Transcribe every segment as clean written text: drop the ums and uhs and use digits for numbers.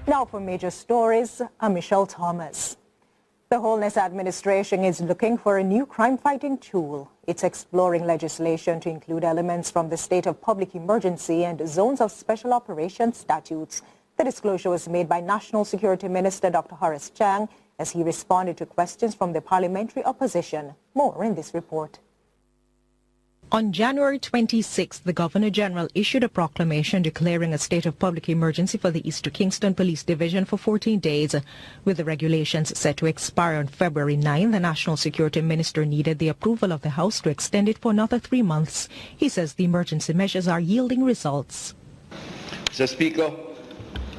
Now for major stories, I'm Michelle Thomas. The Wholeness Administration is looking for a new crime-fighting tool. It's exploring legislation to include elements from the State of Public Emergency and Zones of Special Operations statutes. The disclosure was made by National Security Minister Dr. Horace Chang as he responded to questions from the parliamentary opposition. More in this report. On January 26th, the Governor-General issued a proclamation declaring a state of public emergency for the East Kingston Police Division for 14 days. With the regulations set to expire on February 9, the National Security Minister needed the approval of the House to extend it for another 3 months. He says the emergency measures are yielding results. Mr. Speaker,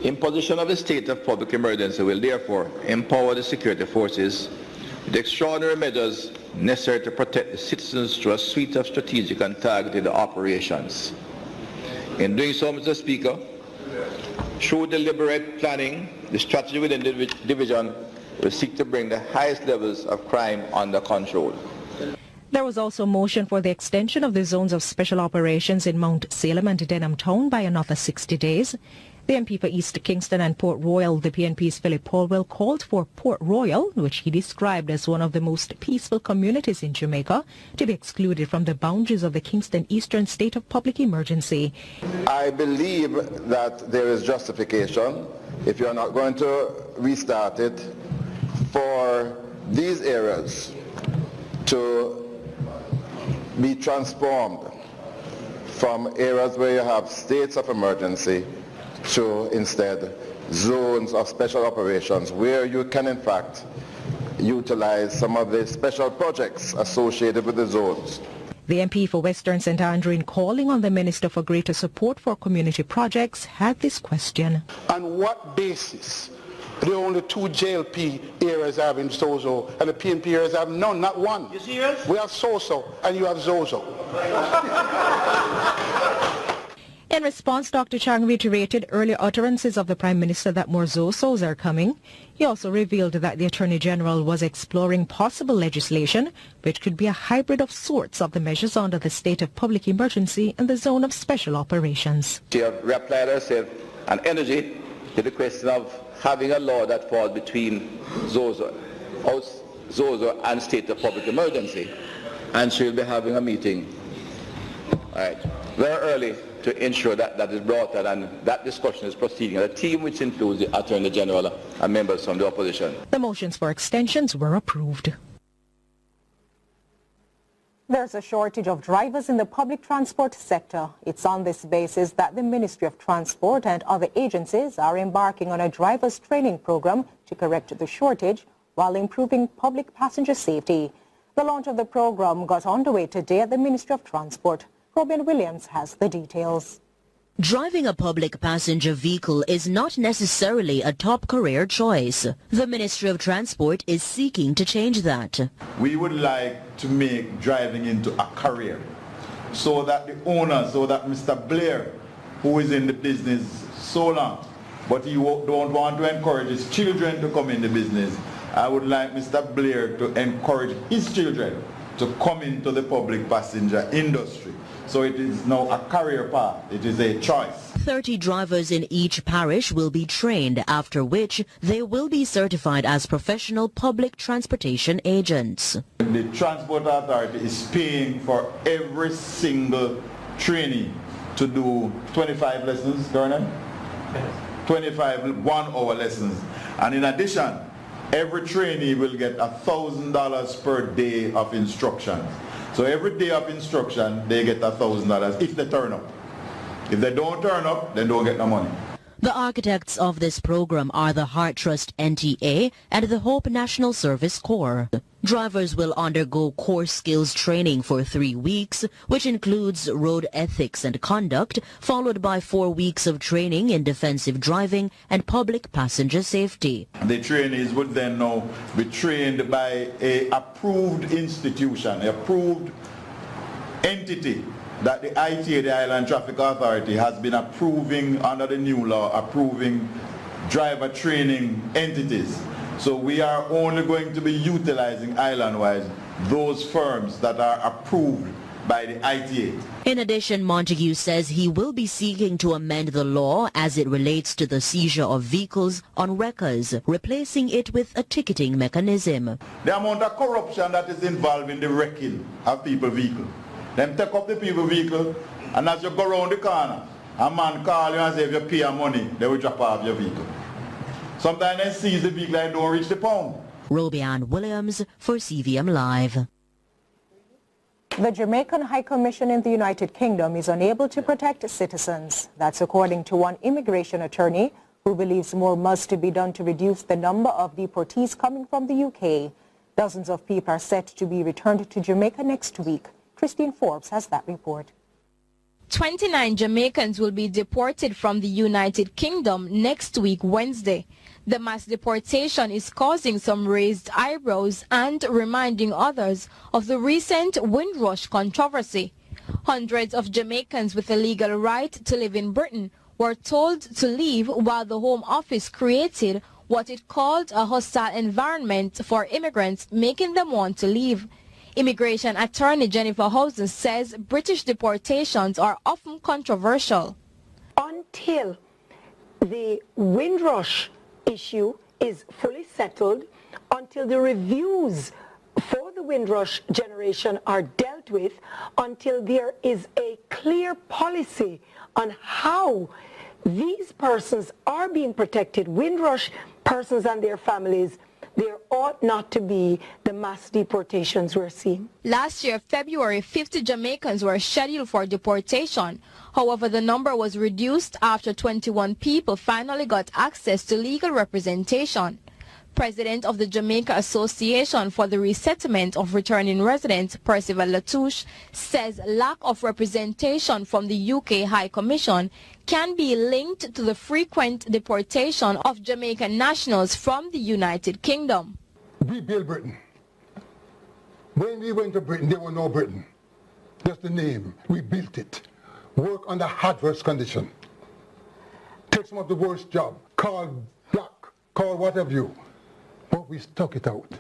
imposition of the state of public emergency will therefore empower the security forces with extraordinary measures necessary to protect the citizens through a suite of strategic and targeted operations. In doing so, Mr. Speaker, through deliberate planning, the strategy within the division will seek to bring the highest levels of crime under control. There was also motion for the extension of the zones of special operations in Mount Salem and Denham Town by another 60 days. The MP for East Kingston and Port Royal, the PNP's Philip Paulwell, called for Port Royal, which he described as one of the most peaceful communities in Jamaica, to be excluded from the boundaries of the Kingston Eastern State of Public Emergency. I believe that there is justification, if you're not going to restart it, for these areas to be transformed from areas where you have states of emergency to instead zones of special operations where you can in fact utilize some of the special projects associated with the zones. The MP for Western St. Andrew, in calling on the Minister for greater support for community projects, had this question. On what basis the only 2 JLP areas have in Zozo and the PNP areas have none, not one? You serious? We have Soso and you have Zozo. In response, Dr. Chang reiterated earlier utterances of the Prime Minister that more Zosos are coming. He also revealed that the Attorney General was exploring possible legislation which could be a hybrid of sorts of the measures under the state of public emergency and the zone of special operations. She have reapplied herself and energy to the question of having a law that falls between Zozo and state of public emergency, and she'll be having a meeting very early to ensure that that is brought out, and that discussion is proceeding. A team which includes the Attorney General and members from the opposition. The motions for extensions were approved. There's a shortage of drivers in the public transport sector. It's on this basis that the Ministry of Transport and other agencies are embarking on a drivers training program to correct the shortage while improving public passenger safety. The launch of the program got underway today at the Ministry of Transport. Robin Williams has the details. Driving a public passenger vehicle is not necessarily a top career choice. The Ministry of Transport is seeking to change that. We would like to make driving into a career so that the owner, so that Mr. Blair, who is in the business so long, but he don't want to encourage his children to come in the business, I would like Mr. Blair to encourage his children to come into the public passenger industry. So it is now a career path. It is a choice. 30 drivers in each parish will be trained, after which they will be certified as professional public transportation agents. The Transport Authority is paying for every single trainee to do 25 lessons, Colonel? 25 1-hour lessons. And in addition, every trainee will get $1,000 per day of instruction. So every day of instruction, they get $1,000 if they turn up. If they don't turn up, they don't get no money. The architects of this program are the Heart Trust NTA and the Hope National Service Corps. Drivers will undergo core skills training for 3 weeks, which includes road ethics and conduct, followed by 4 weeks of training in defensive driving and public passenger safety. The trainees would then now be trained by an approved institution, an approved entity that the ITA, the Island Traffic Authority, has been approving under the new law, approving driver training entities. So we are only going to be utilizing island-wise those firms that are approved by the ITA. In addition, Montague says he will be seeking to amend the law as it relates to the seizure of vehicles on records, replacing it with a ticketing mechanism. The amount of corruption that is involved in the wrecking of people's vehicles. Them take up the people's vehicle, and as you go around the corner, a man call you and say if you pay money, they will drop off your vehicle. Sometimes they seize the vehicle and don't reach the pound. Robianne Williams for CVM Live. The Jamaican High Commission in the United Kingdom is unable to protect citizens. That's according to one immigration attorney who believes more must be done to reduce the number of deportees coming from the UK. Dozens of people are set to be returned to Jamaica next week. Christine Forbes has that report. 29 Jamaicans will be deported from the United Kingdom next week, Wednesday. The mass deportation is causing some raised eyebrows and reminding others of the recent Windrush controversy. Hundreds of Jamaicans with a legal right to live in Britain were told to leave while the Home Office created what it called a hostile environment for immigrants, making them want to leave. Immigration attorney Jennifer Housen says British deportations are often controversial. Until the Windrush issue is fully settled, until the reviews for the Windrush generation are dealt with, until there is a clear policy on how these persons are being protected, Windrush persons and their families, there ought not to be the mass deportations we're seeing. Last year, February, 50 Jamaicans were scheduled for deportation. However, the number was reduced after 21 people finally got access to legal representation. President of the Jamaica Association for the Resettlement of Returning Residents, Percival Latouche, says lack of representation from the UK High Commission can be linked to the frequent deportation of Jamaican nationals from the United Kingdom. We built Britain. When we went to Britain, there was no Britain. Just the name. We built it. Work under adverse condition. Take some of the worst job. Call black. Call whatever you. But we stuck it out.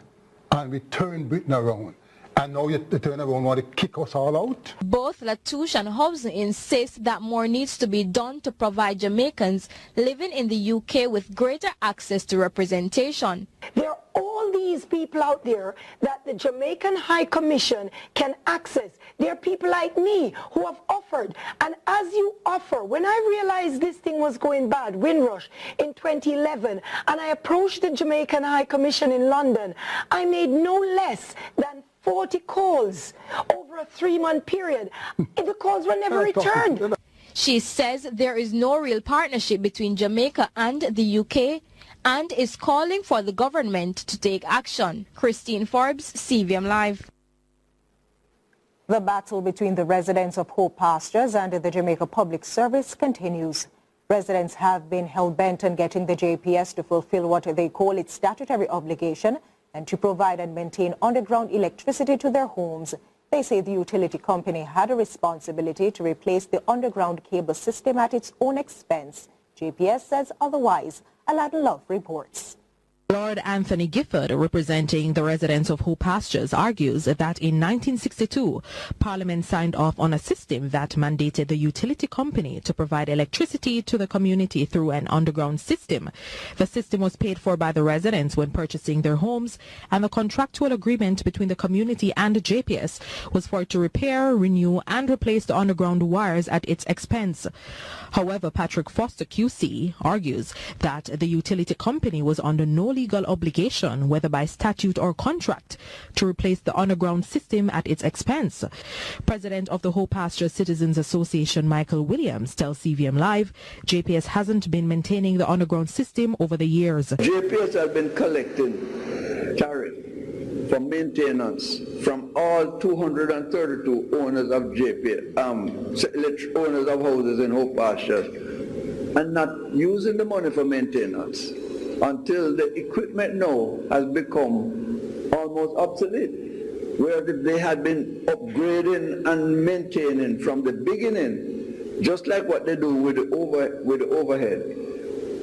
And we turned Britain around. And now you turn around and want to kick us all out? Both Latouche and Housen insist that more needs to be done to provide Jamaicans living in the UK with greater access to representation. There are all these people out there that the Jamaican High Commission can access. There are people like me who have offered. And as you offer, when I realized this thing was going bad, Windrush, in 2011, and I approached the Jamaican High Commission in London, I made no less than 40 calls over a 3-month period. The calls were never returned. She says there is no real partnership between Jamaica and the UK and is calling for the government to take action. Christine Forbes, CVM Live. The battle between the residents of Hope Pastures and the Jamaica Public Service continues. Residents have been hell-bent on getting the JPS to fulfill what they call its statutory obligation and to provide and maintain underground electricity to their homes. They say the utility company had a responsibility to replace the underground cable system at its own expense. JPS says otherwise. Aladdin Love reports. Lord Anthony Gifford, representing the residents of Hope Pastures, argues that in 1962, Parliament signed off on a system that mandated the utility company to provide electricity to the community through an underground system. The system was paid for by the residents when purchasing their homes, and the contractual agreement between the community and JPS was for it to repair, renew, and replace the underground wires at its expense. However, Patrick Foster QC argues that the utility company was under no legal obligation, whether by statute or contract, to replace the underground system at its expense. President of the Hope Pasture Citizens Association, Michael Williams, tells CVM Live, JPS hasn't been maintaining the underground system over the years. JPS has been collecting tariff for maintenance from all 232 owners of JPS, owners of houses in Hope Pastures, and not using the money for maintenance until the equipment now has become almost obsolete, where they had been upgrading and maintaining from the beginning, just like what they do with the overhead.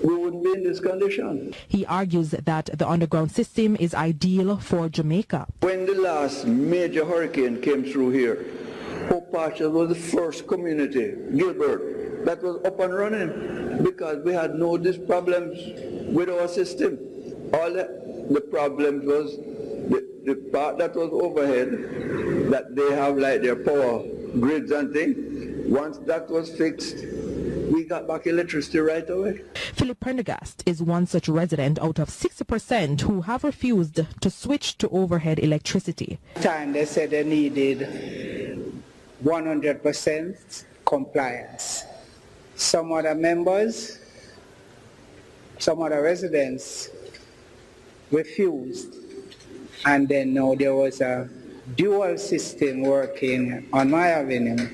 We wouldn't be in this condition. He argues that the underground system is ideal for Jamaica. When the last major hurricane came through here, Hope Pastures was the first community, Gilbert, that was up and running because we had no these problems with our system. All the problems was the part that was overhead, that they have like their power grids and things. Once that was fixed, we got back electricity right away. Philip Prendergast is one such resident out of 60% who have refused to switch to overhead electricity. Time they said they needed 100% compliance. Some other members, some other residents refused, and then now there was a dual system working on my avenue.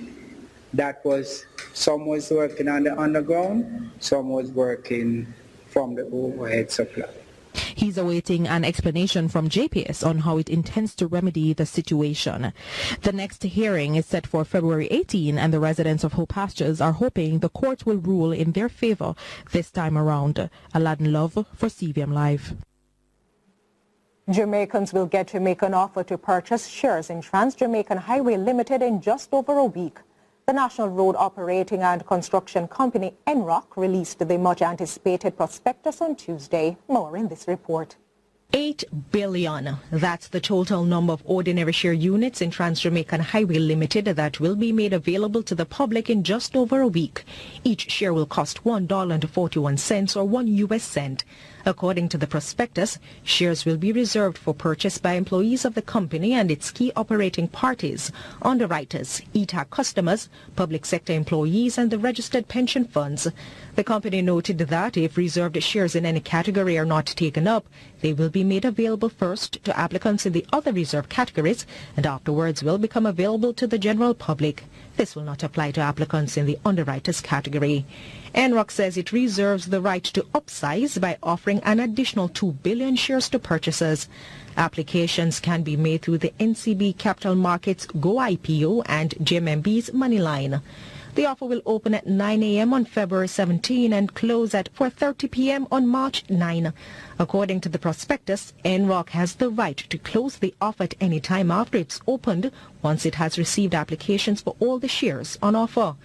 That was, some was working on the underground, some was working from the overhead supply. He's awaiting an explanation from JPS on how it intends to remedy the situation. The next hearing is set for February 18, and the residents of Hope Pastures are hoping the court will rule in their favor this time around. Aladdin Love for CVM Live. Jamaicans will get to make an offer to purchase shares in Trans-Jamaican Highway Limited in just over a week. The National Road Operating and Construction Company, NROC, released the much-anticipated prospectus on Tuesday. More in this report. 8 billion. That's the total number of ordinary share units in Trans-Jamaican Highway Limited that will be made available to the public in just over a week. Each share will cost $1.41 or 1 US cent. According to the prospectus, shares will be reserved for purchase by employees of the company and its key operating parties, underwriters, ETAC customers, public sector employees, and the registered pension funds. The company noted that if reserved shares in any category are not taken up, they will be made available first to applicants in the other reserved categories and afterwards will become available to the general public. This will not apply to applicants in the underwriters category. NROC says it reserves the right to upsize by offering an additional 2 billion shares to purchasers. Applications can be made through the NCB Capital Markets Go IPO and GMMB's Moneyline. The offer will open at 9 a.m. on February 17 and close at 4:30 p.m. on March 9. According to the prospectus, NROC has the right to close the offer at any time after it's opened once it has received applications for all the shares on offer.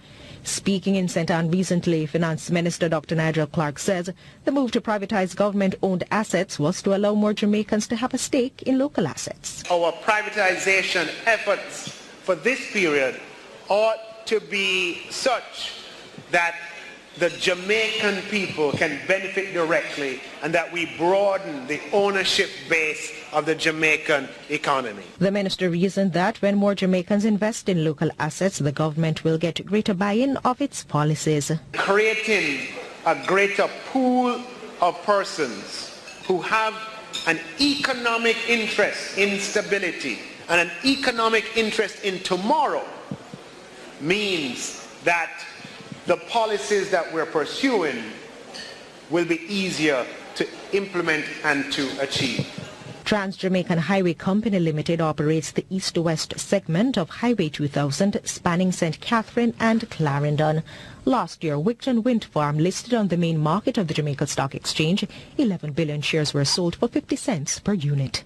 Speaking in St. Anne recently, Finance Minister Dr. Nigel Clark says the move to privatize government-owned assets was to allow more Jamaicans to have a stake in local assets. Our privatization efforts for this period ought to be such that the Jamaican people can benefit directly and that we broaden the ownership base of the Jamaican economy. The minister reasoned that when more Jamaicans invest in local assets, the government will get greater buy-in of its policies. Creating a greater pool of persons who have an economic interest in stability and an economic interest in tomorrow means that the policies that we're pursuing will be easier to implement and to achieve. Trans-Jamaican Highway Company Limited operates the east-to-west segment of Highway 2000 spanning St. Catherine and Clarendon. Last year, Wigton Wind Farm listed on the main market of the Jamaica Stock Exchange. 11 billion shares were sold for 50 cents per unit.